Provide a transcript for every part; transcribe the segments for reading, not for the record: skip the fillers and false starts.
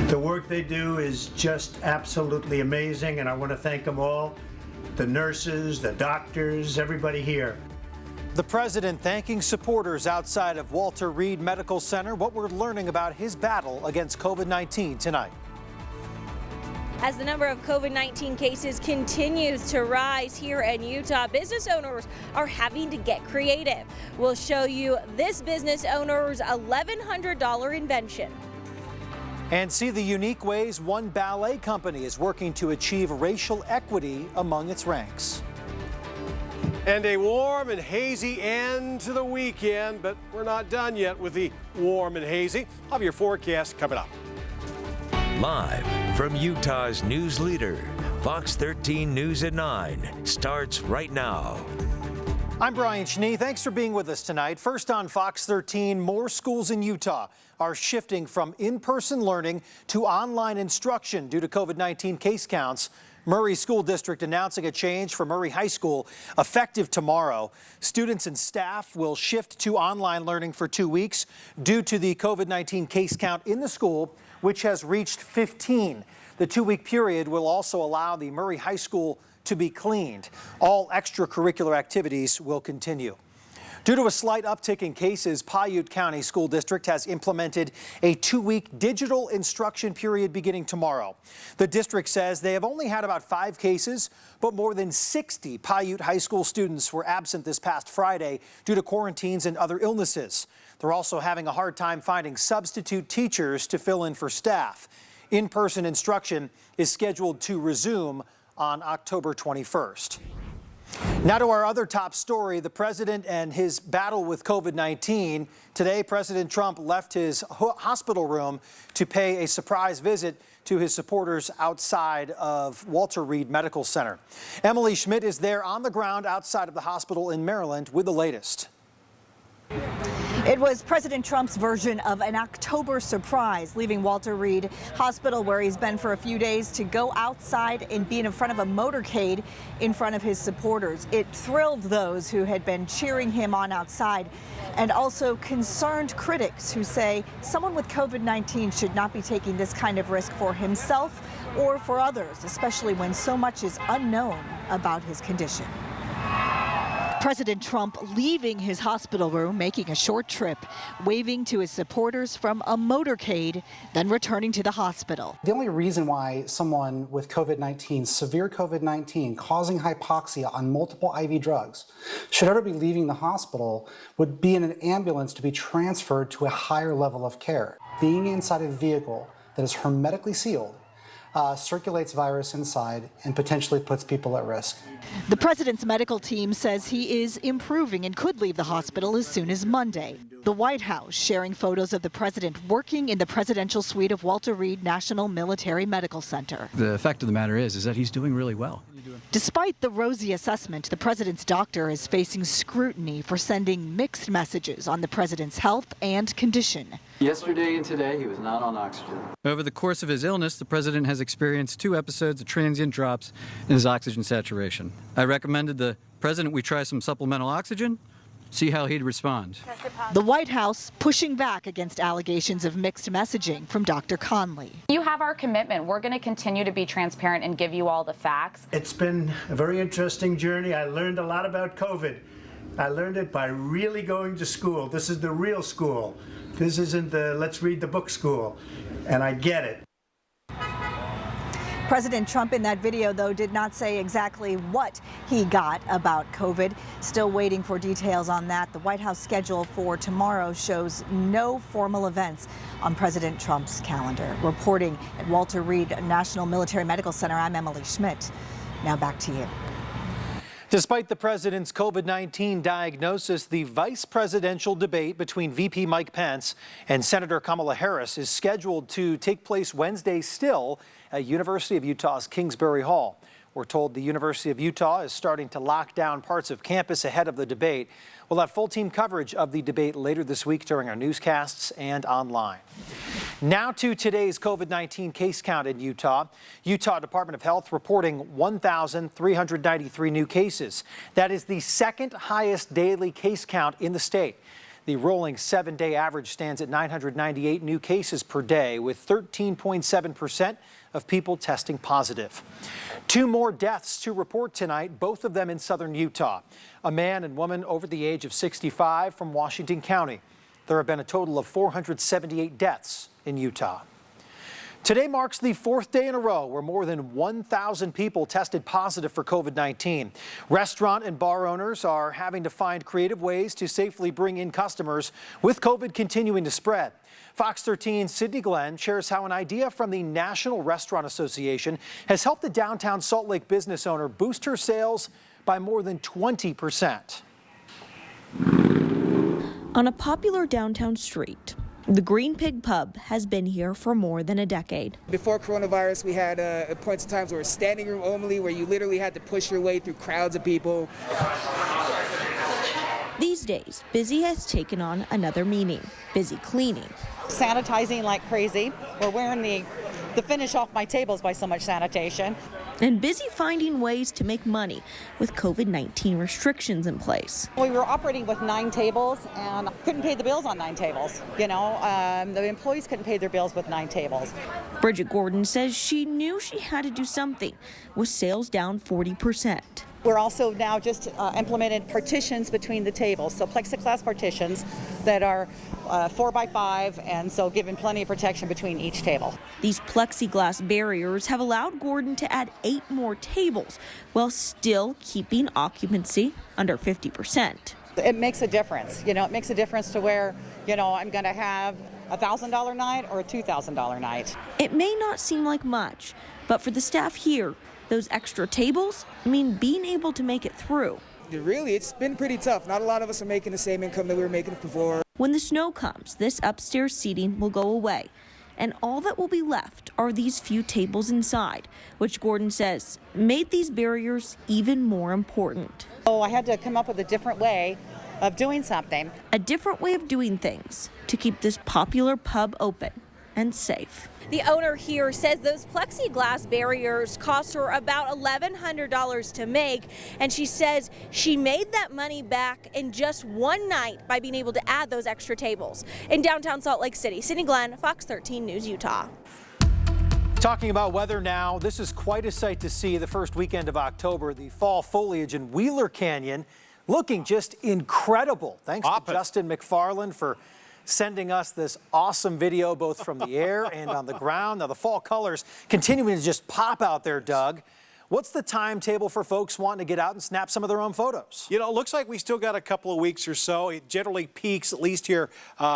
The work they do is just absolutely amazing, and I want to thank them all, the nurses, the doctors, everybody here. The president thanking supporters outside of Walter Reed Medical Center. What we're learning about his battle against COVID-19 tonight. As the number of COVID-19 cases continues to rise here in Utah, business owners are having to get creative. We'll show you this business owner's $1,100 invention. And see the unique ways one ballet company is working to achieve racial equity among its ranks. And a warm and hazy end to the weekend, but we're not done yet with the warm and hazy. I'll have your forecast coming up. Live from Utah's news leader, Fox 13 News at 9 starts right now. I'm Brian Schnee. Thanks for being with us tonight. First on Fox 13, more schools in Utah are shifting from in-person learning to online instruction due to COVID-19 case counts. Murray School District announcing a change for Murray High School effective tomorrow. Students and staff will shift to online learning for 2 weeks due to the COVID-19 case count in the school, which has reached 15. The 2-week period will also allow the Murray High School to be cleaned. All extracurricular activities will continue. Due to a slight uptick in cases, Paiute County School District has implemented a 2-week digital instruction period beginning tomorrow. The district says they have only had about 5 cases, but more than 60 Paiute High School students were absent this past Friday due to quarantines and other illnesses. They're also having a hard time finding substitute teachers to fill in for staff. In-person instruction is scheduled to resume on October 21st. Now to our other top story, the president and his battle with COVID-19. Today, President Trump left his hospital room to pay a surprise visit to his supporters outside of Walter Reed Medical Center. Emily Schmidt is there on the ground outside of the hospital in Maryland with the latest. It was President Trump's version of an October surprise, leaving Walter Reed Hospital, where he's been for a few days, to go outside and be in front of a motorcade in front of his supporters. It thrilled those who had been cheering him on outside, and also concerned critics who say someone with COVID-19 should not be taking this kind of risk for himself or for others, especially when so much is unknown about his condition. President Trump leaving his hospital room, making a short trip, waving to his supporters from a motorcade, then returning to the hospital. The only reason why someone with COVID-19, severe COVID-19, causing hypoxia on multiple IV drugs, should ever be leaving the hospital would be in an ambulance to be transferred to a higher level of care. Being inside a vehicle that is hermetically sealed circulates virus inside and potentially puts people at risk. The president's medical team says he is improving and could leave the hospital as soon as Monday. The White House sharing photos of the president working in the presidential suite of Walter Reed National Military Medical Center. The fact of the matter is that he's doing really well. Despite the rosy assessment, the president's doctor is facing scrutiny for sending mixed messages on the president's health and condition. Yesterday and today, he was not on oxygen. Over the course of his illness, the president has experienced 2 episodes of transient drops in his oxygen saturation. I recommended the president we try some supplemental oxygen, see how he'd respond. The White House pushing back against allegations of mixed messaging from Dr. Conley. You have our commitment. We're going to continue to be transparent and give you all the facts. It's been a very interesting journey. I learned a lot about COVID. I learned it by really going to school. This is the real school. This isn't the let's read the book school. And I get it. President Trump in that video, though, did not say exactly what he got about COVID. Still waiting for details on that. The White House schedule for tomorrow shows no formal events on President Trump's calendar. Reporting at Walter Reed National Military Medical Center, I'm Emily Schmidt. Now back to you. Despite the president's COVID-19 diagnosis, the vice presidential debate between VP Mike Pence and Senator Kamala Harris is scheduled to take place Wednesday still at University of Utah's Kingsbury Hall. We're told the University of Utah is starting to lock down parts of campus ahead of the debate. We'll have full team coverage of the debate later this week during our newscasts and online. Now to today's COVID-19 case count in Utah. Utah Department of Health reporting 1,393 new cases. That is the second highest daily case count in the state. The rolling 7-day average stands at 998 new cases per day, with 13.7% of people testing positive. 2 more deaths to report tonight, both of them in southern Utah. A man and woman over the age of 65 from Washington County. There have been a total of 478 deaths in Utah. Today marks the 4th day in a row where more than 1,000 people tested positive for COVID-19. Restaurant and bar owners are having to find creative ways to safely bring in customers, with COVID continuing to spread. Fox 13's Sydney Glenn shares how an idea from the National Restaurant Association has helped the downtown Salt Lake business owner boost her sales by more than 20%. On a popular downtown street, the Green Pig Pub has been here for more than a decade. Before coronavirus, we had points of times where standing room only, where you literally had to push your way through crowds of people. These days, busy has taken on another meaning: busy cleaning. Sanitizing like crazy. We're wearing the finish off my tables by so much sanitation. And busy finding ways to make money with COVID-19 restrictions in place. We were operating with 9 tables and couldn't pay the bills on 9 tables. You know, the employees couldn't pay their bills with 9 tables. Bridget Gordon says she knew she had to do something, with sales down 40%. We're also now just implemented partitions between the tables, so plexiglass partitions that are 4 by 5, and so giving plenty of protection between each table. These plexiglass barriers have allowed Gordon to add 8 more tables while still keeping occupancy under 50%. It makes a difference. You know, it makes a difference to where, you know, I'm going to have a $1,000 night or a $2,000 night. It may not seem like much, but for the staff here, those extra tables mean being able to make it through. Really, it's been pretty tough. Not a lot of us are making the same income that we were making before. When the snow comes, this upstairs seating will go away, and all that will be left are these few tables inside, which Gordon says made these barriers even more important. So I had to come up with a different way of doing something. A different way of doing things to keep this popular pub open and safe. The owner here says those plexiglass barriers cost her about $1,100 to make, and she says she made that money back in just one night by being able to add those extra tables. In downtown Salt Lake City, Sydney Glenn, Fox 13 News, Utah. Talking about weather now, this is quite a sight to see the first weekend of October. The fall foliage in Wheeler Canyon looking just incredible. Thanks to Justin McFarland for sending us this awesome video, both from the air and on the ground. Now, the fall colors continuing to just pop out there, Doug. What's the timetable for folks wanting to get out and snap some of their own photos? You know, it looks like we still got a couple of weeks or so. It generally peaks, at least here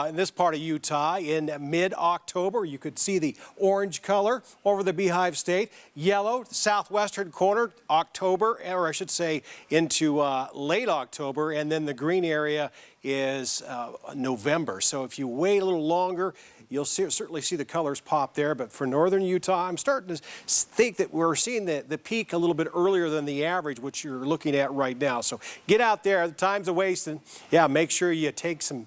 in this part of Utah, in mid-October. You could see the orange color over the Beehive State. Yellow, southwestern corner, October, or I should say into late October. And then the green area is November. So if you wait a little longer, you'll certainly see the colors pop there. But for northern Utah, I'm starting to think that we're seeing the peak a little bit earlier than the average, which you're looking at right now. So get out there. The time's a wasting. Yeah, make sure you take some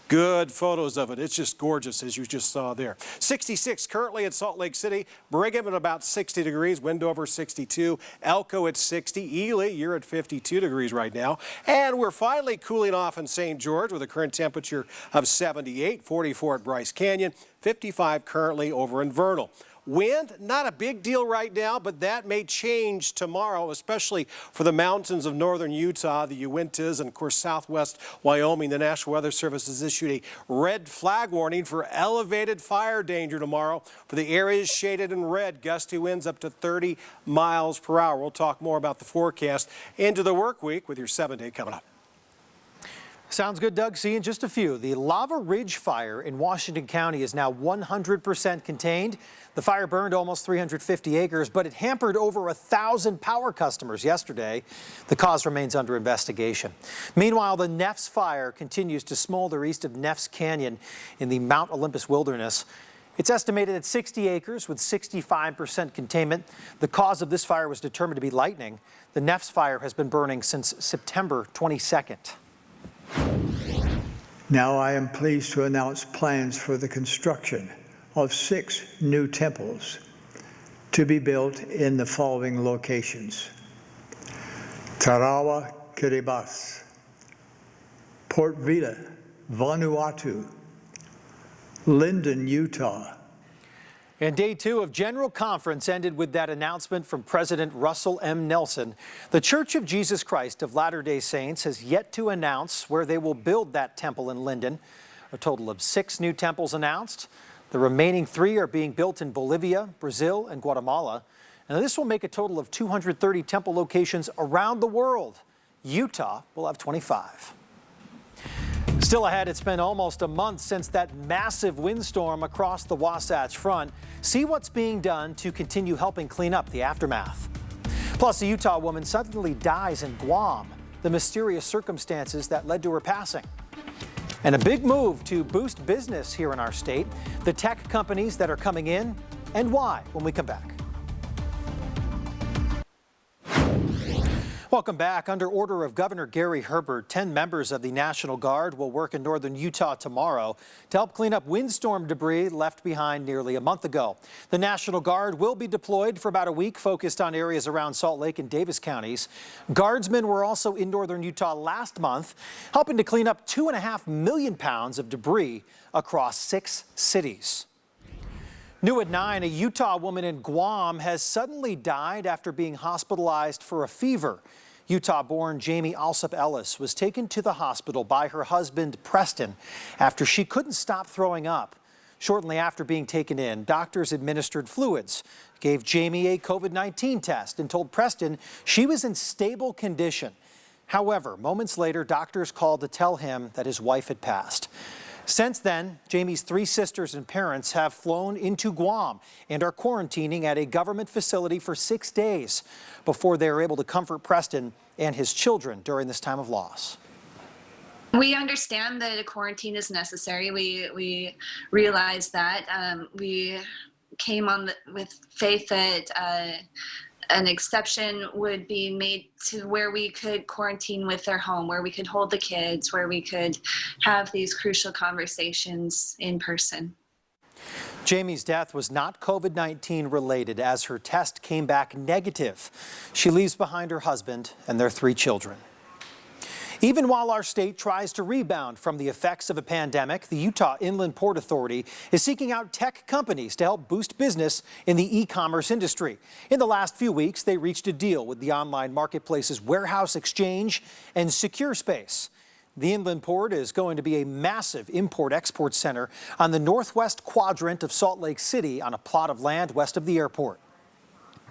good photos of it. It's just gorgeous, as you just saw there. 66 currently at Salt Lake City. Brigham at about 60 degrees. Wendover 62. Elko at 60. Ely, you're at 52 degrees right now. And we're finally cooling off in St. George with a current temperature of 78. 44 at Bryce Canyon. 55 currently over in Vernal. Wind, not a big deal right now, but that may change tomorrow, especially for the mountains of northern Utah, the Uintas, and of course southwest Wyoming. The National Weather Service has issued a red flag warning for elevated fire danger tomorrow for the areas shaded in red. Gusty winds up to 30 miles per hour. We'll talk more about the forecast into the work week with your 7-day coming up. Sounds good, Doug. See you in just a few. The Lava Ridge fire in Washington County is now 100% contained. The fire burned almost 350 acres, but it hampered over 1,000 power customers yesterday. The cause remains under investigation. Meanwhile, the Neffs fire continues to smolder east of Neffs Canyon in the Mount Olympus Wilderness. It's estimated at 60 acres with 65% containment. The cause of this fire was determined to be lightning. The Neffs fire has been burning since September 22nd. Now I am pleased to announce plans for the construction of 6 new temples to be built in the following locations: Tarawa, Kiribati, Port Vila, Vanuatu, Linden, Utah. And day 2 of General Conference ended with that announcement from President Russell M. Nelson. The Church of Jesus Christ of Latter-day Saints has yet to announce where they will build that temple in Linden. A total of 6 new temples announced. The remaining 3 are being built in Bolivia, Brazil, and Guatemala. And this will make a total of 230 temple locations around the world. Utah will have 25. Still ahead, it's been almost a month since that massive windstorm across the Wasatch Front. See what's being done to continue helping clean up the aftermath. Plus, a Utah woman suddenly dies in Guam. The mysterious circumstances that led to her passing. And a big move to boost business here in our state. The tech companies that are coming in and why when we come back. Welcome back. Under order of Governor Gary Herbert, 10 members of the National Guard will work in northern Utah tomorrow to help clean up windstorm debris left behind nearly a month ago. The National Guard will be deployed for about a week, focused on areas around Salt Lake and Davis counties. Guardsmen were also in northern Utah last month, helping to clean up 2.5 million pounds of debris across 6 cities. New at 9, a Utah woman in Guam has suddenly died after being hospitalized for a fever. Utah-born Jamie Alsop Ellis was taken to the hospital by her husband, Preston, after she couldn't stop throwing up. Shortly after being taken in, doctors administered fluids, gave Jamie a COVID-19 test, and told Preston she was in stable condition. However, moments later, doctors called to tell him that his wife had passed. Since then, Jamie's 3 sisters and parents have flown into Guam and are quarantining at a government facility for 6 days before they are able to comfort Preston and his children during this time of loss. We understand that a quarantine is necessary. We realize that. We came on with faith that an exception would be made to where we could quarantine with their home, where we could hold the kids, where we could have these crucial conversations in person. Jamie's death was not COVID-19 related, as her test came back negative. She leaves behind her husband and their 3 children. Even while our state tries to rebound from the effects of a pandemic, the Utah Inland Port Authority is seeking out tech companies to help boost business in the e-commerce industry. In the last few weeks, they reached a deal with the online marketplaces Warehouse Exchange and SecureSpace. The Inland Port is going to be a massive import-export center on the northwest quadrant of Salt Lake City on a plot of land west of the airport.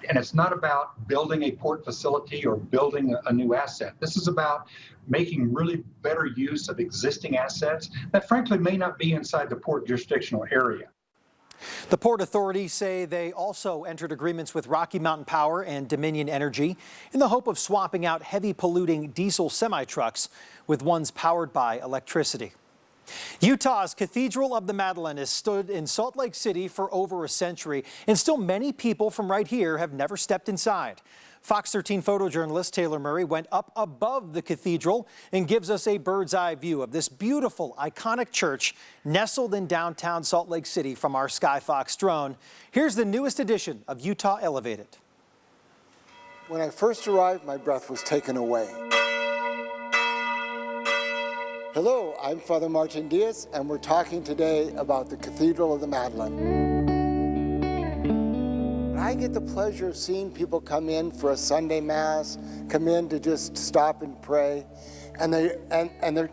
And it's not about building a port facility or building a new asset. This is about making really better use of existing assets that frankly may not be inside the port jurisdictional area. The Port Authority say they also entered agreements with Rocky Mountain Power and Dominion Energy in the hope of swapping out heavy polluting diesel semi-trucks with ones powered by electricity. Utah's Cathedral of the Madeleine has stood in Salt Lake City for over a century, and still many people from right here have never stepped inside. Fox 13 photojournalist Taylor Murray went up above the cathedral and gives us a bird's eye view of this beautiful, iconic church nestled in downtown Salt Lake City from our Skyfox drone. Here's the newest edition of Utah Elevated. When I first arrived, my breath was taken away. Hello, I'm Father Martin Diaz, and we're talking today about the Cathedral of the Madeleine. I get the pleasure of seeing people come in for a Sunday Mass, come in to just stop and pray, and they're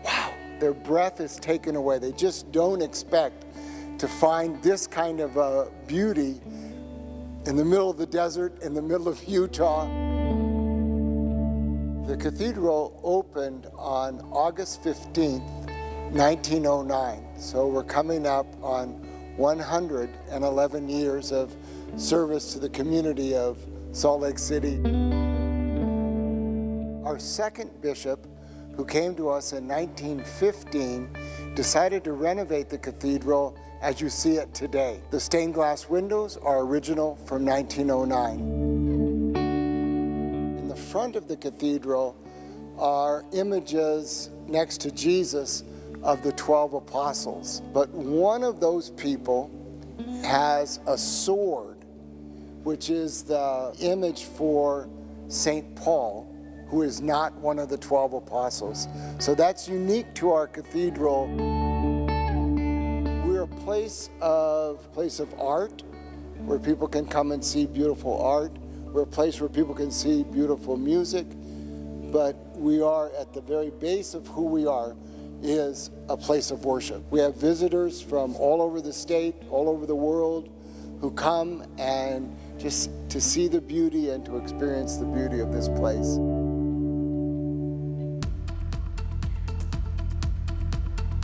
wow, their breath is taken away. They just don't expect to find this kind of beauty in the middle of the desert, in the middle of Utah. The cathedral opened on August 15th, 1909. So we're coming up on 111 years of service to the community of Salt Lake City. Our second bishop, who came to us in 1915, decided to renovate the cathedral as you see it today. The stained glass windows are original from 1909. In the front of the cathedral are images next to Jesus of the 12 apostles. But one of those people has a sword, which is the image for St. Paul, who is not one of the 12 apostles. So that's unique to our cathedral. We're a place of art where people can come and see beautiful art. We're a place where people can see beautiful music, but we are at the very base of who we are is a place of worship. We have visitors from all over the state, all over the world, who come and just to see the beauty and to experience the beauty of this place.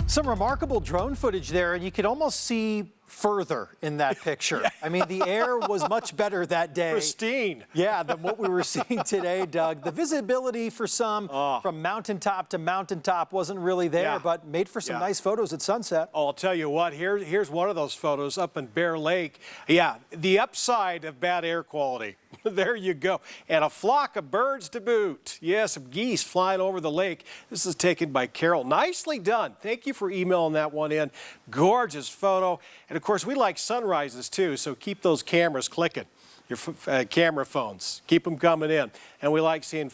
Some remarkable drone footage there, and you could almost see further in that picture. Yeah. I mean, the air was much better that day. Pristine. Yeah, than what we were seeing today, Doug. The visibility for some from mountaintop to mountaintop wasn't really there, but made for some nice photos at sunset. Oh, I'll tell you what, here's one of those photos up in Bear Lake. Yeah, the upside of bad air quality. There you go. And a flock of birds to boot. Yes, some geese flying over the lake. This is taken by Carol. Nicely done. Thank you for emailing that one in. Gorgeous photo. And of course, we like sunrises too, so keep those cameras clicking. Your camera phones, keep them coming in. And we like seeing the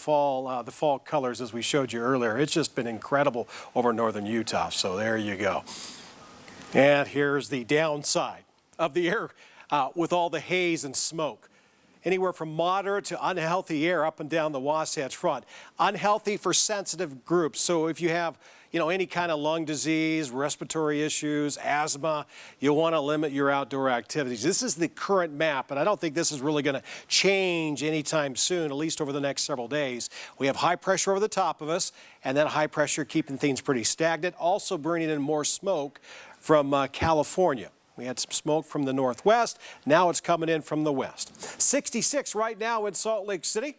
fall colors as we showed you earlier. It's just been incredible over northern Utah, so there you go. And here's the downside of the air with all the haze and smoke. Anywhere from moderate to unhealthy air up and down the Wasatch Front. Unhealthy for sensitive groups. So if you have, any kind of lung disease, respiratory issues, asthma, you want to limit your outdoor activities. This is the current map, and I don't think this is really going to change anytime soon, at least over the next several days. We have high pressure over the top of us, and then high pressure keeping things pretty stagnant, also bringing in more smoke from California. We had some smoke from the northwest. Now it's coming in from the west. 66 right now in Salt Lake City.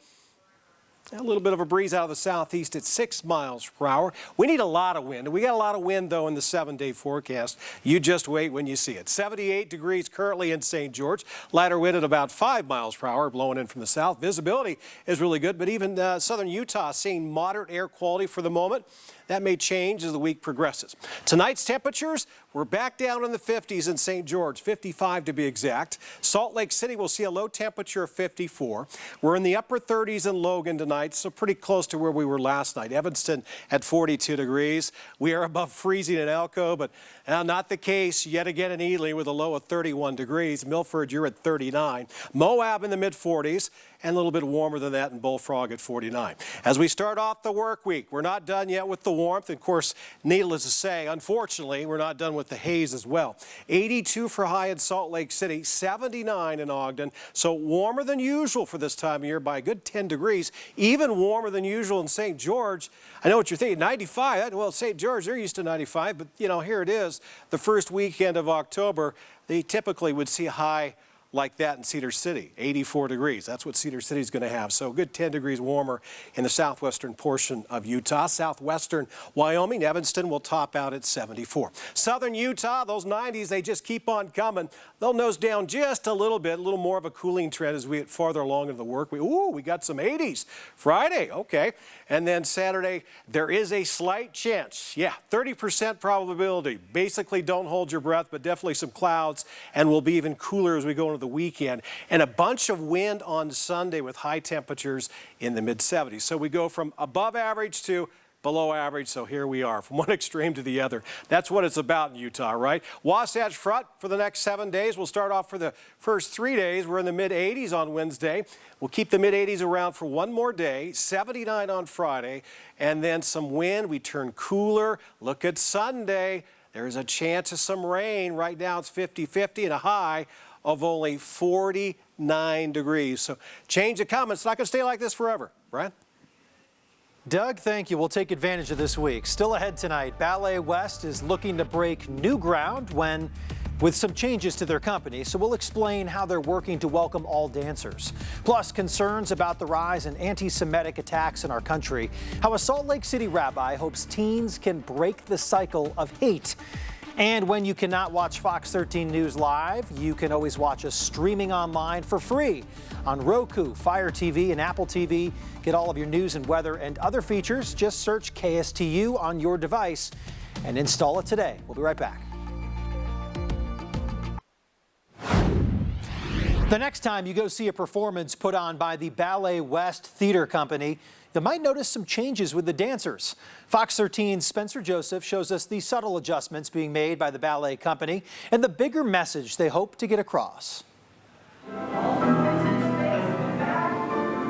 A little bit of a breeze out of the southeast at 6 miles per hour. We need a lot of wind. We got a lot of wind, though, in the 7-day forecast. You just wait when you see it. 78 degrees currently in St. George. Lighter wind at about 5 miles per hour blowing in from the south. Visibility is really good, but even southern Utah seeing moderate air quality for the moment. That may change as the week progresses. Tonight's temperatures, we're back down in the 50s in St. George, 55 to be exact. Salt Lake City will see a low temperature of 54. We're in the upper 30s in Logan tonight, so pretty close to where we were last night. Evanston at 42 degrees. We are above freezing in Elko, but not the case yet again in Ely with a low of 31 degrees. Milford, you're at 39. Moab in the mid-40s. And a little bit warmer than that in Bullfrog at 49. As we start off the work week, we're not done yet with the warmth. Of course, needless to say, unfortunately, we're not done with the haze as well. 82 for high in Salt Lake City, 79 in Ogden. So warmer than usual for this time of year by a good 10 degrees. Even warmer than usual in St. George. I know what you're thinking, 95. Well, St. George, they're used to 95. But, here it is. The first weekend of October, they typically would see a high like that in Cedar City, 84 degrees. That's what Cedar City is going to have. So a good 10 degrees warmer in the southwestern portion of Utah. Southwestern Wyoming, Evanston will top out at 74. Southern Utah, those 90s, they just keep on coming. They'll nose down just a little bit, a little more of a cooling trend as we get farther along in the work. We got some 80s. Friday, okay. And then Saturday, there is a slight chance. 30% probability. Basically, don't hold your breath, but definitely some clouds, and we'll be even cooler as we go into the weekend. And a bunch of wind on Sunday with high temperatures in the mid-70s. So we go from above average to below average, so here we are, from one extreme to the other. That's what it's about in Utah, right? Wasatch Front for the next 7 days. We'll start off for the first 3 days. We're in the mid-80s on Wednesday. We'll keep the mid-80s around for one more day, 79 on Friday, and then some wind. We turn cooler. Look at Sunday. There's a chance of some rain. Right now it's 50-50 and a high of only 49 degrees. So change of coming. It's not going to stay like this forever, Brian. Doug, thank you. We'll take advantage of this week. Still ahead tonight, Ballet West is looking to break new ground with some changes to their company, so we'll explain how they're working to welcome all dancers. Plus, concerns about the rise in anti-Semitic attacks in our country, how a Salt Lake City rabbi hopes teens can break the cycle of hate. And when you cannot watch Fox 13 News live, you can always watch us streaming online for free on Roku, Fire TV, and Apple TV. Get all of your news and weather and other features. Just search KSTU on your device and install it today. We'll be right back. The next time you go see a performance put on by the Ballet West Theater Company, you might notice some changes with the dancers. Fox 13's Spencer Joseph shows us the subtle adjustments being made by the ballet company and the bigger message they hope to get across.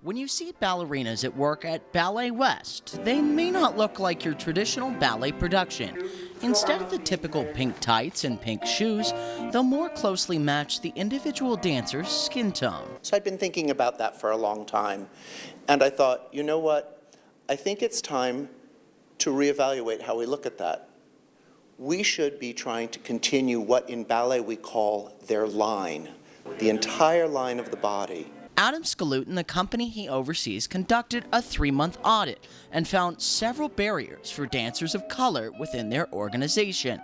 When you see ballerinas at work at Ballet West, they may not look like your traditional ballet production. Instead of the typical pink tights and pink shoes, they'll more closely match the individual dancer's skin tone. So I'd been thinking about that for a long time, and I thought, you know what? I think it's time to reevaluate how we look at that. We should be trying to continue what in ballet we call their line, the entire line of the body. Adam Skalutin, the company he oversees, conducted a 3-month audit and found several barriers for dancers of color within their organization.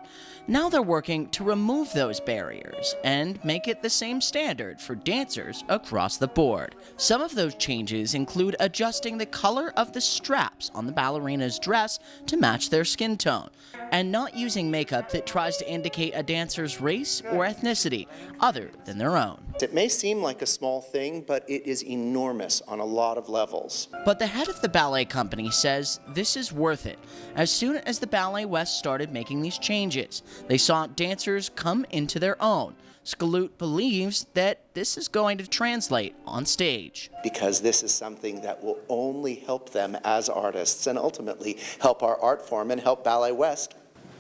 Now they're working to remove those barriers and make it the same standard for dancers across the board. Some of those changes include adjusting the color of the straps on the ballerina's dress to match their skin tone, and not using makeup that tries to indicate a dancer's race or ethnicity other than their own. It may seem like a small thing, but it is enormous on a lot of levels. But the head of the ballet company says this is worth it. As soon as the Ballet West started making these changes, they saw dancers come into their own. Skalut believes that this is going to translate on stage. Because this is something that will only help them as artists and ultimately help our art form and help Ballet West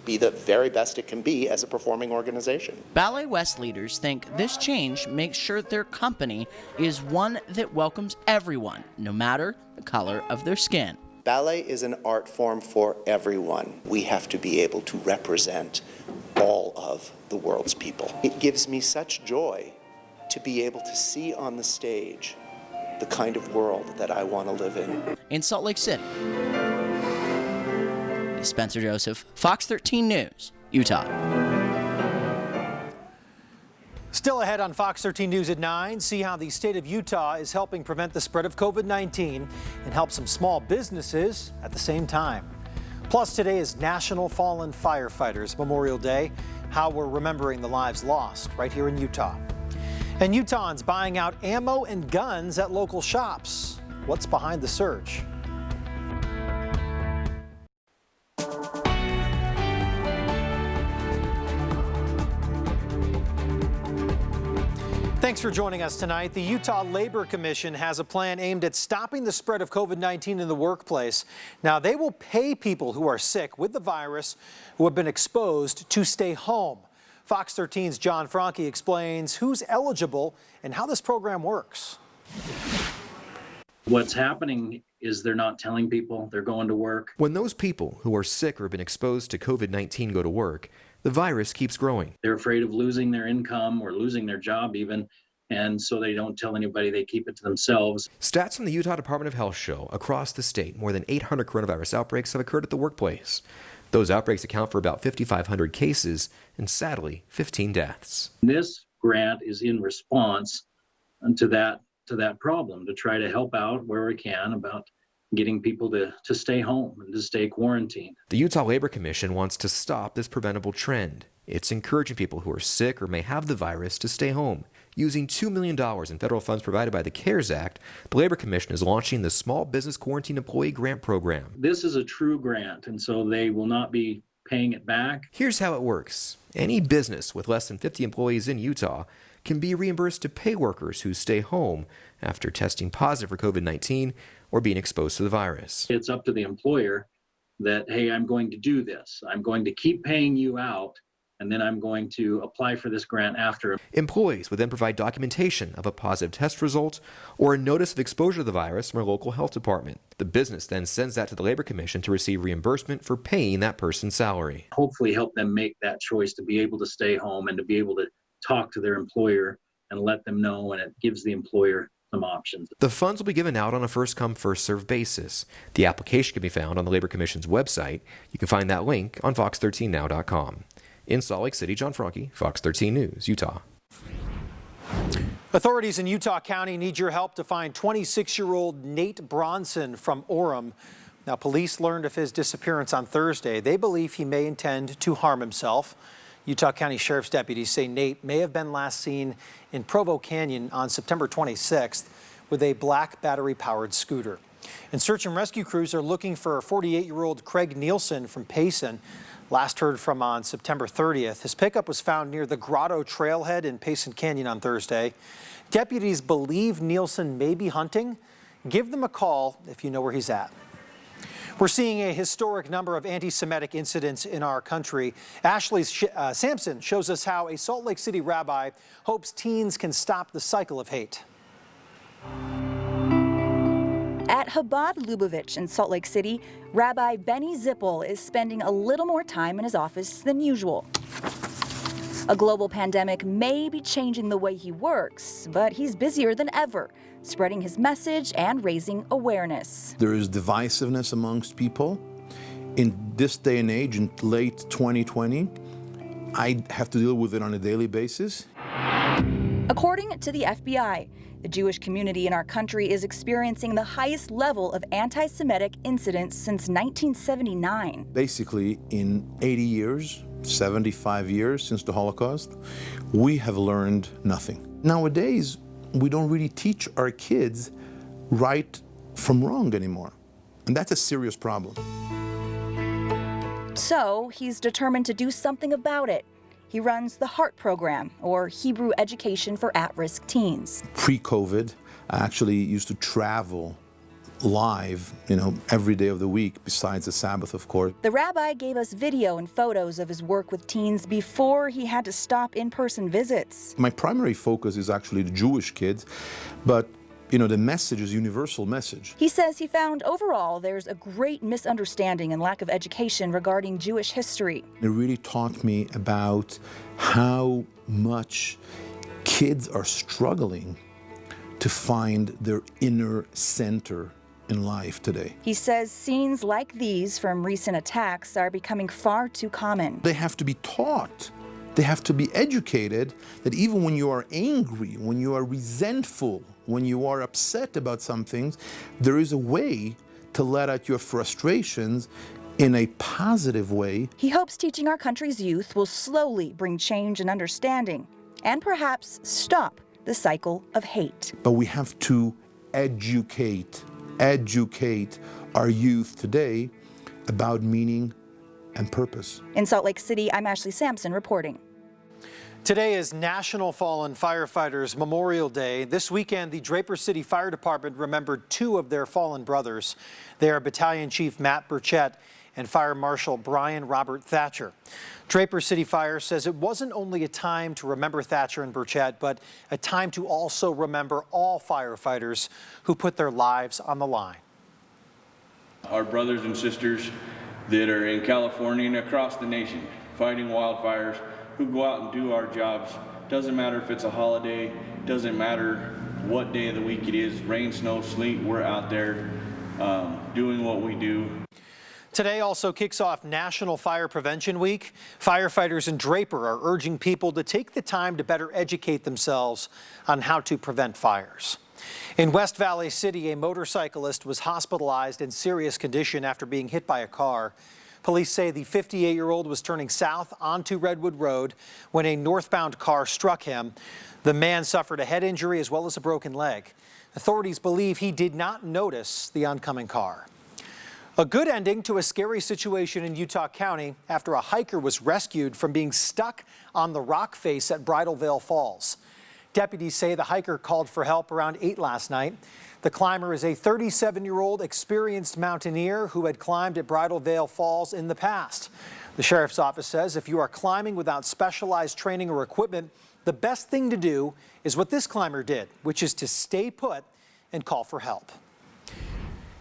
be the very best it can be as a performing organization. Ballet West leaders think this change makes sure their company is one that welcomes everyone, no matter the color of their skin. Ballet is an art form for everyone. We have to be able to represent all of the world's people. It gives me such joy to be able to see on the stage the kind of world that I want to live in. In Salt Lake City, Spencer Joseph, Fox 13 News, Utah. Still ahead on Fox 13 News at 9, see how the state of Utah is helping prevent the spread of COVID-19 and help some small businesses at the same time. Plus, today is National Fallen Firefighters Memorial Day, how we're remembering the lives lost right here in Utah. And Utahns buying out ammo and guns at local shops. What's behind the surge? Thanks for joining us tonight. The Utah Labor Commission has a plan aimed at stopping the spread of COVID-19 in the workplace. Now, they will pay people who are sick with the virus who have been exposed to stay home. Fox 13's John Franke explains who's eligible and how this program works. What's happening is they're not telling people they're going to work. When those people who are sick or have been exposed to COVID-19 go to work, the virus keeps growing. They're afraid of losing their income or losing their job even, and so they don't tell anybody, they keep it to themselves. Stats from the Utah Department of Health show across the state, more than 800 coronavirus outbreaks have occurred at the workplace. Those outbreaks account for about 5,500 cases and, sadly, 15 deaths. This grant is in response to that problem, to try to help out where we can about getting people to stay home and to stay quarantined. The Utah Labor Commission wants to stop this preventable trend. It's encouraging people who are sick or may have the virus to stay home. Using $2 million in federal funds provided by the CARES Act, the Labor Commission is launching the Small Business Quarantine Employee Grant Program. This is a true grant, and so they will not be paying it back. Here's how it works. Any business with less than 50 employees in Utah can be reimbursed to pay workers who stay home after testing positive for COVID-19 or being exposed to the virus. It's up to the employer that, hey, I'm going to do this. I'm going to keep paying you out, and then I'm going to apply for this grant after. Employees would then provide documentation of a positive test result or a notice of exposure to the virus from a local health department. The business then sends that to the Labor Commission to receive reimbursement for paying that person's salary. Hopefully help them make that choice to be able to stay home and to be able to talk to their employer and let them know, and it gives the employer some options. The funds will be given out on a first-come, first-served basis. The application can be found on the Labor Commission's website. You can find that link on fox13now.com. In Salt Lake City, John Franke, Fox 13 News, Utah. Authorities in Utah County need your help to find 26-year-old Nate Bronson from Orem. Now, police learned of his disappearance on Thursday. They believe he may intend to harm himself. Utah County Sheriff's deputies say Nate may have been last seen in Provo Canyon on September 26th with a black battery-powered scooter. And search and rescue crews are looking for 48-year-old Craig Nielsen from Payson. Last heard from on September 30th. His pickup was found near the Grotto Trailhead in Payson Canyon on Thursday. Deputies believe Nielsen may be hunting. Give them a call if you know where he's at. We're seeing a historic number of anti-Semitic incidents in our country. Ashley Sampson shows us how a Salt Lake City rabbi hopes teens can stop the cycle of hate. At Chabad Lubavitch in Salt Lake City, Rabbi Benny Zippel is spending a little more time in his office than usual. A global pandemic may be changing the way he works, but he's busier than ever, spreading his message and raising awareness. There is divisiveness amongst people. In this day and age, in late 2020, I have to deal with it on a daily basis. According to the FBI, the Jewish community in our country is experiencing the highest level of anti-Semitic incidents since 1979. Basically, in 80 years, 75 years since the Holocaust, we have learned nothing. Nowadays, we don't really teach our kids right from wrong anymore. And that's a serious problem. So he's determined to do something about it. He runs the HEART program, or Hebrew Education for At-Risk Teens. Pre-COVID, I actually used to travel live, every day of the week, besides the Sabbath, of course. The rabbi gave us video and photos of his work with teens before he had to stop in-person visits. My primary focus is actually the Jewish kids, but the message is a universal message. He says he found overall there's a great misunderstanding and lack of education regarding Jewish history. It really taught me about how much kids are struggling to find their inner center in life today. He says scenes like these from recent attacks are becoming far too common. They have to be taught. They have to be educated that even when you are angry, when you are resentful, when you are upset about some things, there is a way to let out your frustrations in a positive way. He hopes teaching our country's youth will slowly bring change and understanding, and perhaps stop the cycle of hate. But we have to educate our youth today about meaning and purpose. In Salt Lake City, I'm Ashley Sampson reporting. Today is National Fallen Firefighters Memorial Day. This weekend, the Draper City Fire Department remembered two of their fallen brothers. They are Battalion Chief Matt Burchett and Fire Marshal Brian Robert Thatcher. Draper City Fire says it wasn't only a time to remember Thatcher and Burchett, but a time to also remember all firefighters who put their lives on the line. Our brothers and sisters that are in California and across the nation fighting wildfires, who go out and do our jobs. Doesn't matter if it's a holiday, doesn't matter what day of the week it is, rain, snow, sleet, we're out there doing what we do. Today also kicks off National Fire Prevention Week. Firefighters in Draper are urging people to take the time to better educate themselves on how to prevent fires. In West Valley City, a motorcyclist was hospitalized in serious condition after being hit by a car. Police say the 58-year-old was turning south onto Redwood Road when a northbound car struck him. The man suffered a head injury as well as a broken leg. Authorities believe he did not notice the oncoming car. A good ending to a scary situation in Utah County after a hiker was rescued from being stuck on the rock face at Bridal Veil Falls. Deputies say the hiker called for help around 8 last night. The climber is a 37-year-old experienced mountaineer who had climbed at Bridal Veil Falls in the past. The sheriff's office says if you are climbing without specialized training or equipment, the best thing to do is what this climber did, which is to stay put and call for help.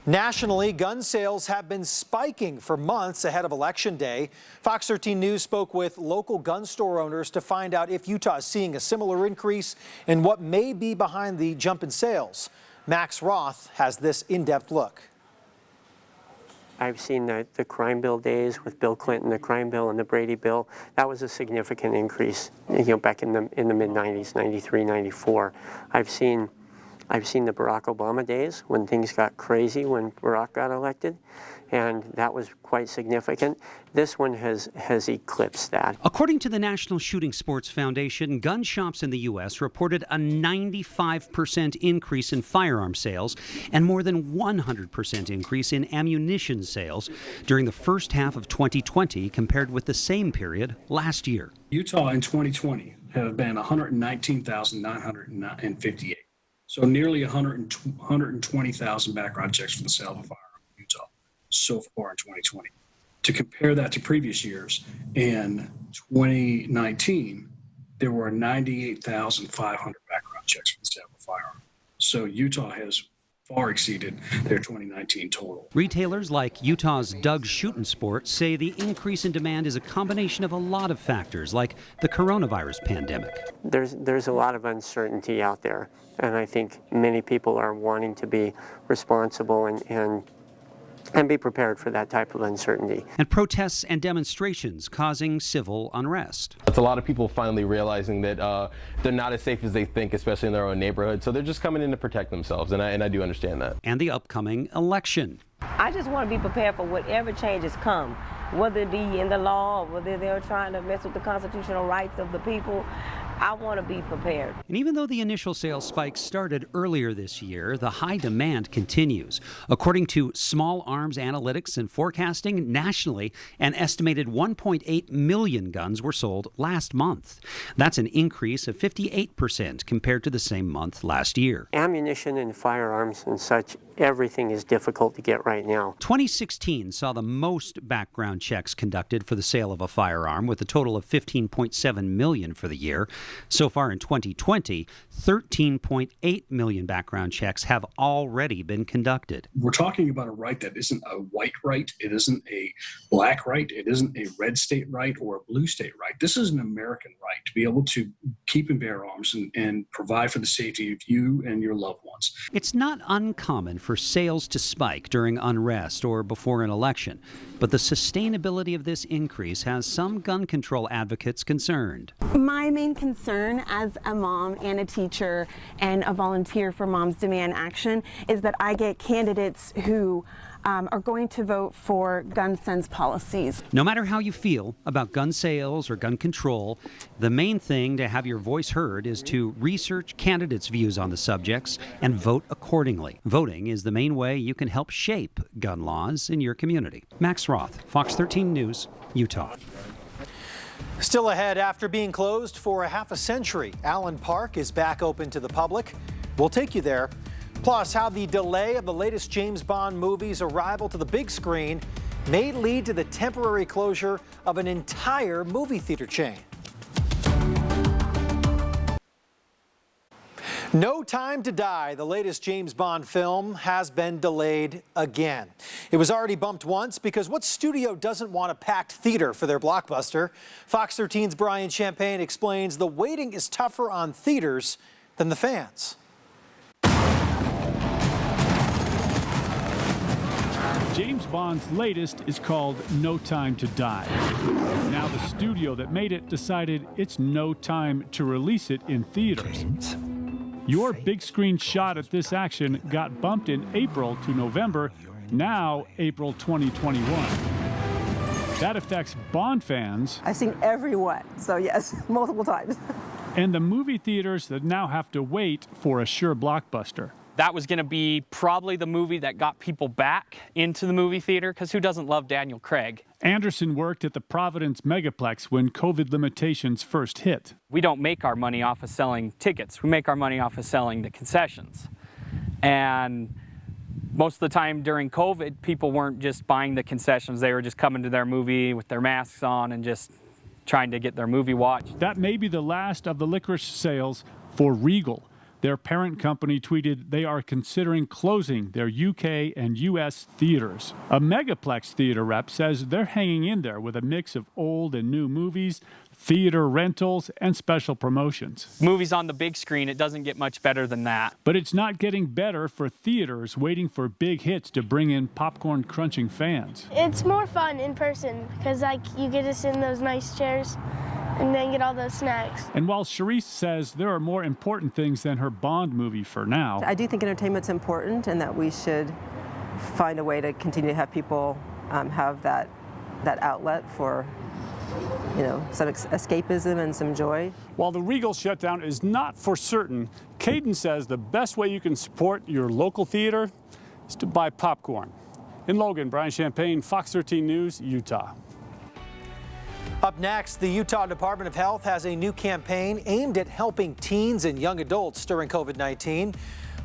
Nationally, gun sales have been spiking for months ahead of Election Day. Fox 13 News spoke with local gun store owners to find out if Utah is seeing a similar increase and what may be behind the jump in sales. Max Roth has this in-depth look. I've seen the crime bill days with Bill Clinton, the crime bill and the Brady bill. That was a significant increase, back in the mid-90s, 93, 94. I've seen I've seen the Barack Obama days when things got crazy when Barack got elected, and that was quite significant. This one has eclipsed that. According to the National Shooting Sports Foundation, gun shops in the U.S. reported a 95% increase in firearm sales and more than 100% increase in ammunition sales during the first half of 2020 compared with the same period last year. Utah in 2020 have been 119,958. So nearly 120,000 background checks for the sale of a firearm in Utah so far in 2020. To compare that to previous years, in 2019, there were 98,500 background checks for the sale of a firearm. So Utah has far exceeded their 2019 total. Retailers like Utah's Doug Shootin' Sports say the increase in demand is a combination of a lot of factors, like the coronavirus pandemic. There's a lot of uncertainty out there, and I think many people are wanting to be responsible and be prepared for that type of uncertainty. And protests and demonstrations causing civil unrest. It's a lot of people finally realizing that they're not as safe as they think, especially in their own neighborhood. So they're just coming in to protect themselves, and I do understand that. And the upcoming election. I just want to be prepared for whatever changes come, whether it be in the law or whether they're trying to mess with the constitutional rights of the people. I want to be prepared. And even though the initial sales spike started earlier this year, the high demand continues. According to Small Arms Analytics and Forecasting, nationally, an estimated 1.8 million guns were sold last month. That's an increase of 58% compared to the same month last year. Ammunition and firearms and such, everything is difficult to get right now. 2016 saw the most background checks conducted for the sale of a firearm, with a total of 15.7 million for the year. So far in 2020, 13.8 million background checks have already been conducted. We're talking about a right that isn't a white right, it isn't a black right, it isn't a red state right or a blue state right. This is an American right to be able to keep and bear arms and provide for the safety of you and your loved ones. It's not uncommon for sales to spike during unrest or before an election, but the sustainability of this increase has some gun control advocates concerned. My main concern as a mom and a teacher and a volunteer for Moms Demand Action is that I get candidates who are going to vote for gun sense policies. No matter how you feel about gun sales or gun control, the main thing to have your voice heard is to research candidates' views on the subjects and vote accordingly. Voting is the main way you can help shape gun laws in your community. Max Roth, Fox 13 News, Utah. Still ahead, after being closed for a half a century, Allen Park is back open to the public. We'll take you there. Plus, how the delay of the latest James Bond movie's arrival to the big screen may lead to the temporary closure of an entire movie theater chain. No Time to Die, the latest James Bond film, has been delayed again. It was already bumped once because what studio doesn't want a packed theater for their blockbuster? Fox 13's Brian Champagne explains the waiting is tougher on theaters than the fans. James Bond's latest is called No Time to Die. Now the studio that made it decided it's no time to release it in theaters. Your big screen shot at this action got bumped in April to November, now April 2021. That affects Bond fans. I've seen everyone, so yes, multiple times. And the movie theaters that now have to wait for a sure blockbuster. That was going to be probably the movie that got people back into the movie theater, because who doesn't love Daniel Craig? Anderson worked at the Providence Megaplex when COVID limitations first hit. We don't make our money off of selling tickets. We make our money off of selling the concessions. And most of the time during COVID, people weren't just buying the concessions. They were just coming to their movie with their masks on and just trying to get their movie watched. That may be the last of the licorice sales for Regal. Their parent company tweeted they are considering closing their UK and US theaters. A Megaplex theater rep says they're hanging in there with a mix of old and new movies, theater rentals, and special promotions. Movies on the big screen, it doesn't get much better than that. But it's not getting better for theaters waiting for big hits to bring in popcorn crunching fans. It's more fun in person because you get to sit in those nice chairs and then get all those snacks. And while Charisse says there are more important things than her Bond movie for now, I do think entertainment's important and that we should find a way to continue to have people have that outlet for, you know, some escapism and some joy. while the Regal shutdown is not for certain, Caden says the best way you can support your local theater is to buy popcorn. In Logan, Brian Champagne, Fox 13 News, Utah. Up next, the Utah Department of Health has a new campaign aimed at helping teens and young adults during COVID-19.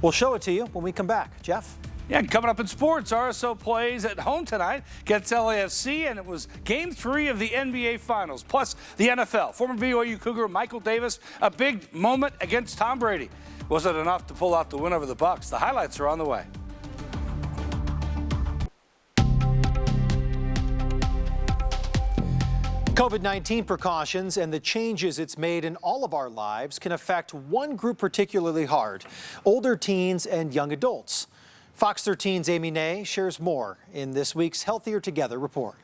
We'll show it to you when we come back. Jeff? Yeah, coming up in sports, RSO plays at home tonight against LAFC, and it was Game 3 of the NBA Finals, plus the NFL. Former BYU Cougar Michael Davis, a big moment against Tom Brady. Was it enough to pull out the win over the Bucs? The highlights are on the way. COVID-19 precautions and the changes it's made in all of our lives can affect one group particularly hard: older teens and young adults. Fox 13's Amy Nay shares more in this week's Healthier Together report.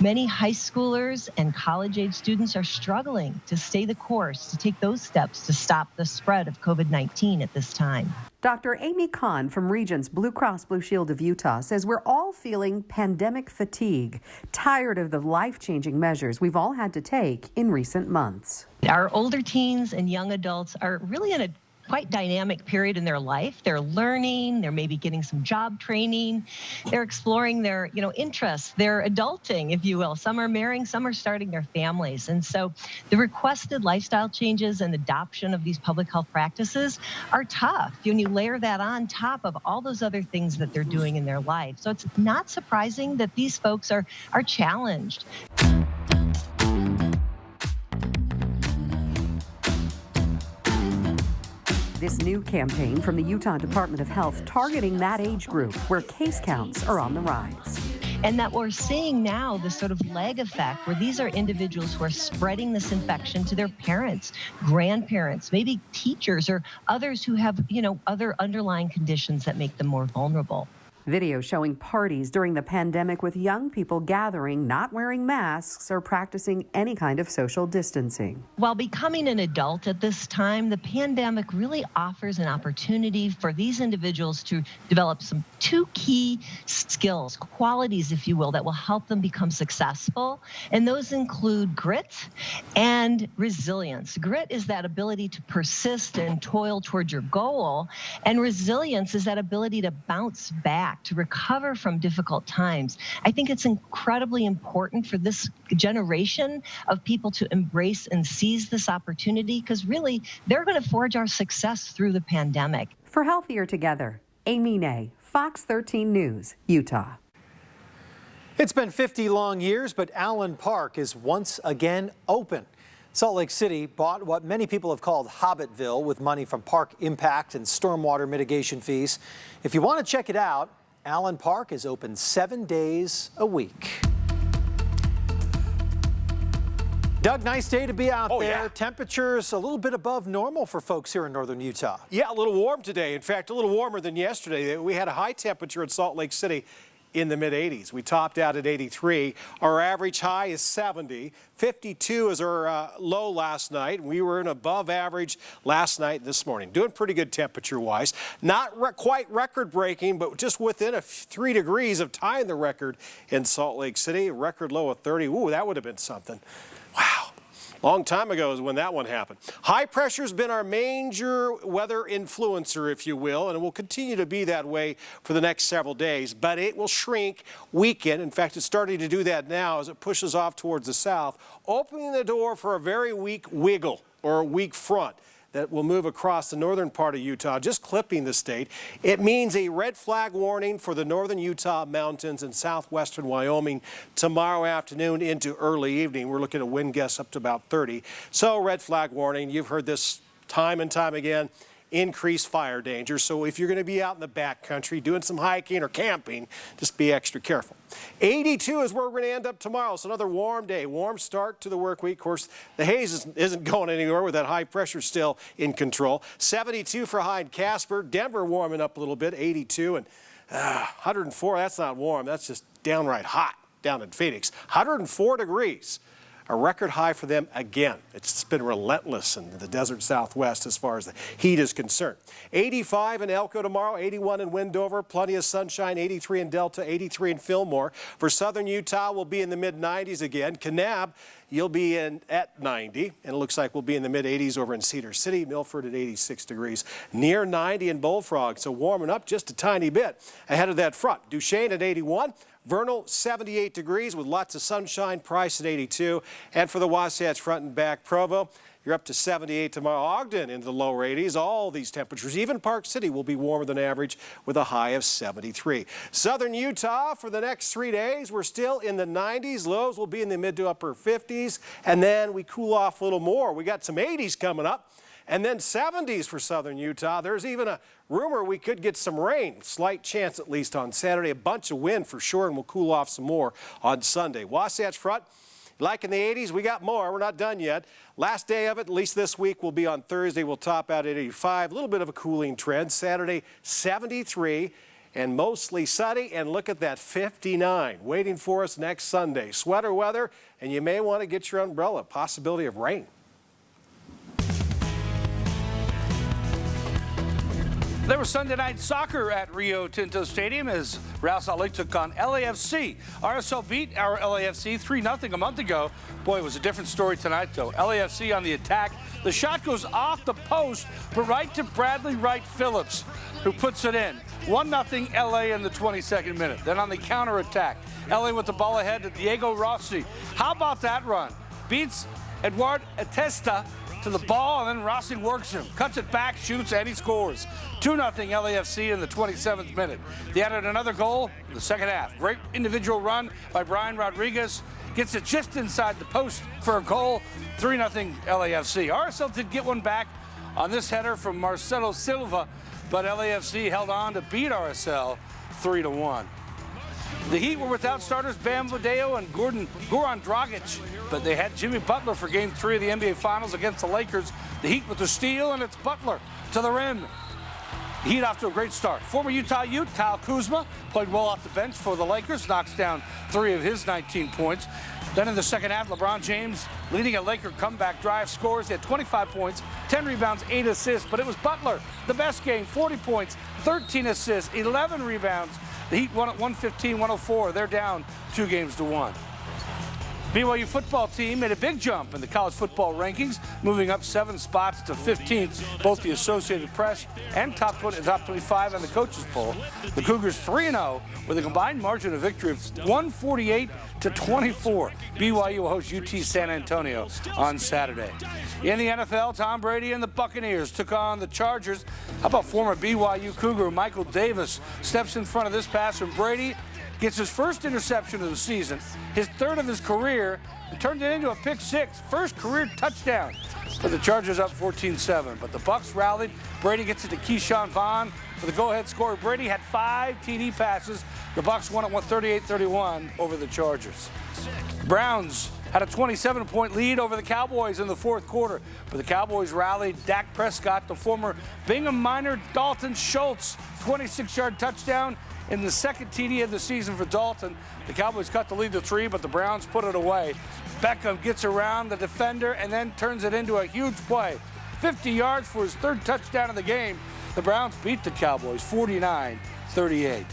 Many high schoolers and college-age students are struggling to stay the course, to take those steps to stop the spread of COVID-19 at this time. Dr. Amy Kahn from Regents Blue Cross Blue Shield of Utah says we're all feeling pandemic fatigue, tired of the life-changing measures we've all had to take in recent months. Our older teens and young adults are really in a quite dynamic period in their life. They're learning, they're maybe getting some job training, they're exploring their, interests, they're adulting, if you will. Some are marrying, some are starting their families. And so the requested lifestyle changes and adoption of these public health practices are tough when you layer that on top of all those other things that they're doing in their life. So it's not surprising that these folks are challenged. This new campaign from the Utah Department of Health targeting that age group where case counts are on the rise. And that we're seeing now this sort of lag effect where these are individuals who are spreading this infection to their parents, grandparents, maybe teachers or others who have, other underlying conditions that make them more vulnerable. Video showing parties during the pandemic with young people gathering, not wearing masks or practicing any kind of social distancing. While becoming an adult at this time, the pandemic really offers an opportunity for these individuals to develop two key skills, qualities, if you will, that will help them become successful. And those include grit and resilience. Grit is that ability to persist and toil towards your goal. And resilience is that ability to bounce back, to recover from difficult times. I think it's incredibly important for this generation of people to embrace and seize this opportunity because really they're going to forge our success through the pandemic. For Healthier Together, Amy Nay, Fox 13 News, Utah. It's been 50 long years, but Allen Park is once again open. Salt Lake City bought what many people have called Hobbitville with money from park impact and stormwater mitigation fees. If you want to check it out, Allen Park is open 7 days a week. Doug, nice day to be out there. Yeah. Temperatures a little bit above normal for folks here in northern Utah. Yeah, a little warm today. In fact, a little warmer than yesterday. We had a high temperature in Salt Lake City in the mid-80s. We topped out at 83. Our average high is 70. 52 is our low last night. We were in above average last night and this morning. Doing pretty good temperature-wise. Not quite record-breaking, but just within 3 degrees of tying the record in Salt Lake City. A record low of 30. Ooh, that would have been something. Wow. Long time ago is when that one happened. High pressure's been our major weather influencer, if you will, and it will continue to be that way for the next several days, but it will shrink, weaken. In fact, it's starting to do that now as it pushes off towards the south, opening the door for a very weak wiggle or a weak front that will move across the northern part of Utah, just clipping the state. It means a red flag warning for the northern Utah mountains and southwestern Wyoming tomorrow afternoon into early evening. We're looking at wind gusts up to about 30. So red flag warning, you've heard this time and time again, increased fire danger. So if you're going to be out in the backcountry doing some hiking or camping, just be extra careful. 82 is where we're going to end up tomorrow. So another warm day, warm start to the work week. Of course, the haze isn't going anywhere with that high pressure still in control. 72 for Hyde Casper. Denver warming up a little bit, 82. And 104, that's not warm. That's just downright hot down in Phoenix. 104 degrees a record high for them again. It's been relentless in the desert Southwest as far as the heat is concerned. 85 in Elko tomorrow, 81 in Wendover, plenty of sunshine, 83 in Delta, 83 in Fillmore. For southern Utah, we'll be in the mid-90s again. Kanab, you'll be in at 90, and it looks like we'll be in the mid-80s over in Cedar City. Milford at 86 degrees, near 90 in Bullfrog, so warming up just a tiny bit ahead of that front. Duchesne at 81. Vernal, 78 degrees with lots of sunshine. Price at 82. And for the Wasatch Front and Back, Provo, you're up to 78 tomorrow. Ogden into the lower 80s. All these temperatures, even Park City, will be warmer than average with a high of 73. Southern Utah for the next 3 days, we're still in the 90s. Lows will be in the mid to upper 50s. And then we cool off a little more. We got some 80s coming up. And then 70s for southern Utah. There's even a rumor we could get some rain, slight chance at least on Saturday. A bunch of wind for sure, and we'll cool off some more on Sunday. Wasatch Front, like in the 80s, we got more. We're not done yet. Last day of it, at least this week, will be on Thursday. We'll top out at 85. A little bit of a cooling trend. Saturday, 73 and mostly sunny. And look at that, 59 waiting for us next Sunday. Sweater weather, and you may want to get your umbrella. Possibility of rain. There was Sunday night soccer at Rio Tinto Stadium as Real Salt Lake took on LAFC. RSL beat our LAFC 3-0 a month ago. Boy, it was a different story tonight, though. LAFC on the attack. The shot goes off the post, but right to Bradley Wright Phillips, who puts it in. 1-0 LA in the 22nd minute. Then on the counter-attack, LA with the ball ahead to Diego Rossi. How about that run? Beats Eduard Atesta to the ball, and then Rossi works him, cuts it back, shoots, and he scores. 2-0 LAFC in the 27th minute. They added another goal in the second half. Great individual run by Brian Rodriguez. Gets it just inside the post for a goal. 3-0 LAFC. RSL did get one back on this header from Marcelo Silva, but LAFC held on to beat RSL 3-1. The Heat were without starters Bam Adebayo and Goran Dragic, but they had Jimmy Butler for Game 3 of the NBA Finals against the Lakers. The Heat with the steal, and it's Butler to the rim. The Heat off to a great start. Former Utah Ute Kyle Kuzma played well off the bench for the Lakers, knocks down 3 of his 19 points. Then in the second half, LeBron James, leading a Laker comeback drive, scores. He had 25 points, 10 rebounds, 8 assists, but it was Butler, the best game, 40 points, 13 assists, 11 rebounds. The Heat won at 115-104. They're down 2-1. BYU football team made a big jump in the college football rankings, moving up 7 spots to 15th, both the Associated Press and top 25 on the coaches poll. The Cougars 3-0 with a combined margin of victory of 148-24. BYU will host UT San Antonio on Saturday. In the NFL, Tom Brady and the Buccaneers took on the Chargers. How about former BYU Cougar Michael Davis steps in front of this pass from Brady, gets his first interception of the season, his third of his career, and turned it into a pick six. First career touchdown for the Chargers, up 14-7. But the Bucs rallied. Brady gets it to Keyshawn Vaughn for the go-ahead score. Brady had 5 TD passes. The Bucs won at 38-31 over the Chargers. The Browns had a 27-point lead over the Cowboys in the fourth quarter, but the Cowboys rallied. Dak Prescott, the former Bingham Miner Dalton Schultz, 26-yard touchdown in the second TD of the season for Dalton. The Cowboys cut the lead to 3, but the Browns put it away. Beckham gets around the defender and then turns it into a huge play. 50 yards for his third touchdown of the game. The Browns beat the Cowboys 49-38.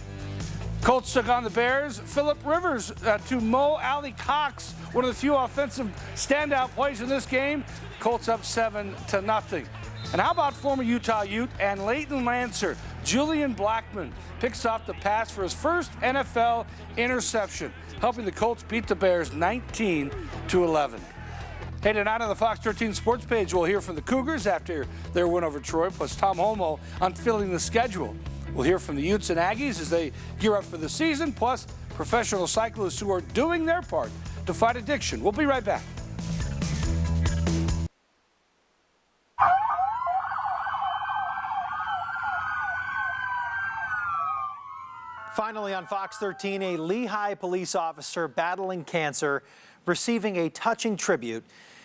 Colts took on the Bears. Phillip Rivers to Mo Alley Cox, one of the few offensive standout plays in this game. Colts up 7-0. And how about former Utah Ute and Leighton Lancer? Julian Blackmon picks off the pass for his first NFL interception, helping the Colts beat the Bears 19-11. Hey, tonight on the Fox 13 Sports page, we'll hear from the Cougars after their win over Troy, plus Tom Holmoe on filling the schedule. We'll hear from the Utes and Aggies as they gear up for the season, plus professional cyclists who are doing their part to fight addiction. We'll be right back. Finally on Fox 13, a Lehigh police officer battling cancer, receiving a touching tribute.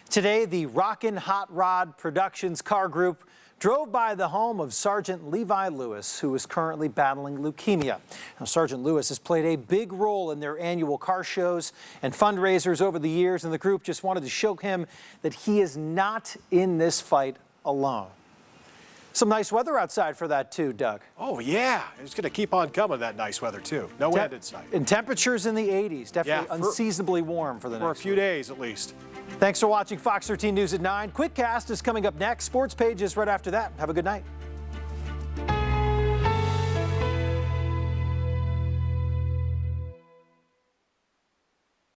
Today, the Rockin' Hot Rod Productions car group drove by the home of Sergeant Levi Lewis, who is currently battling leukemia. Now, Sergeant Lewis has played a big role in their annual car shows and fundraisers over the years, and the group just wanted to show him that he is not in this fight alone. Some nice weather outside for that too, Doug. Oh yeah, it's going to keep on coming, that nice weather too. No wind in sight. And temperatures in the 80s, definitely unseasonably warm for the next a few days at least. Thanks for watching Fox 13 News at 9. Quick Cast is coming up next. Sports Page is right after that. Have a good night.